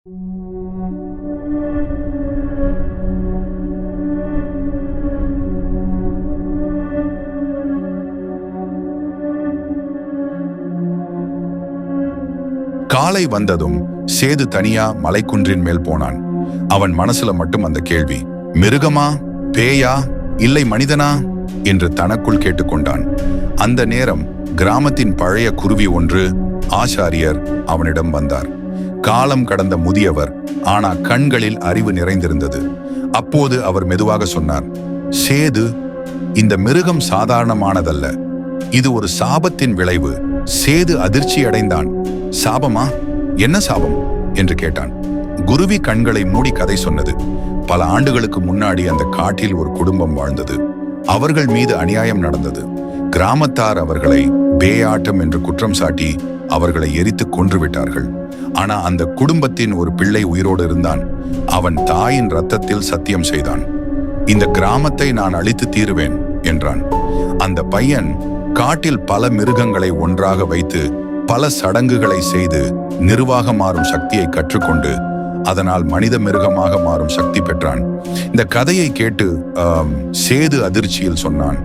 காலை வந்ததும் சேது தனியா மலைக்குன்றின் மேல் போனான். அவன் மனசுல மட்டும் அந்த கேள்வி, மிருகமா, பேயா, இல்லை மனிதனா என்று தனக்குள் கேட்டுக்கொண்டான். அந்த நேரம் கிராமத்தின் பழைய குருவி ஒன்று, ஆசாரியர், அவனிடம் வந்தார். காலம் கடந்த முதியவர், ஆனா கண்களில் அறிவு நிறைந்திருந்தது. அப்போது அவர் மெதுவாக சொன்னார், சேது, இந்த மிருகம் சாதாரணமானதல்ல, இது ஒரு சாபத்தின் விளைவு. சேது அதிர்ச்சி அடைந்தான். சாபமா? என்ன சாபம் என்று கேட்டான். குருவி கண்களை மூடி கதை சொன்னது. பல ஆண்டுகளுக்கு முன்னாடி அந்த காட்டில் ஒரு குடும்பம் வாழ்ந்தது. அவர்கள் மீது அநியாயம் நடந்தது. கிராமத்தார் அவர்களை பேயாட்டம் என்று குற்றம் சாட்டி அவர்களை எரித்து கொன்று விட்டார்கள். ஆனா அந்த குடும்பத்தின் ஒரு பிள்ளை உயிரோடு இருந்தான். அவன் தாயின் இரத்தத்தில் சத்தியம் செய்தான், இந்த கிராமத்தை நான் அழித்து தீருவேன் என்றான். அந்த பையன் காட்டில் பல மிருகங்களை ஒன்றாக வைத்து பல சடங்குகளை செய்து நிர்வாக மாறும் சக்தியை கற்றுக்கொண்டு அதனால் மனித மிருகமாக மாறும் சக்தி பெற்றான். இந்த கதையை கேட்டு சேது அதிர்ச்சியில் சொன்னான்,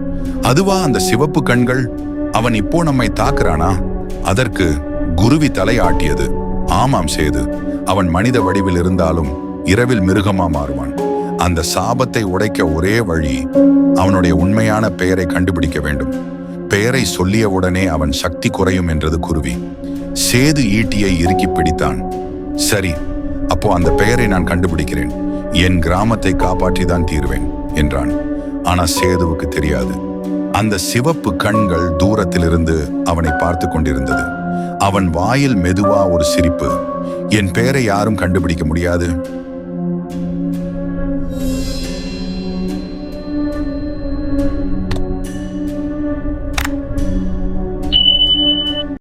அதுவா அந்த சிவப்பு கண்கள்? அவன் இப்போ நம்மை தாக்குறானா? அதற்கு குருவி தலை ஆட்டியது. ஆமாம் சேது, அவன் மனித வடிவில் இருந்தாலும் இரவில் மிருகமா மாறுவான். அந்த சாபத்தை உடைக்க ஒரே வழி, அவனுடைய உண்மையான பெயரை கண்டுபிடிக்க வேண்டும். பெயரை சொல்லியவுடனே அவன் சக்தி குறையும் என்றது குருவி. சேது ஈட்டியை இறுக்கி பிடித்தான். சரி, அப்போ அந்த பெயரை நான் கண்டுபிடிக்கிறேன், என் கிராமத்தை காப்பாற்றிதான் தீர்வேன் என்றான். ஆனா சேதுவுக்கு தெரியாது, அந்த சிவப்பு கண்கள் தூரத்திலிருந்து அவனை பார்த்து கொண்டிருந்தது. அவன் வாயில் மெதுவா ஒரு சிரிப்பு. என் பெயரை யாரும் கண்டுபிடிக்க முடியாது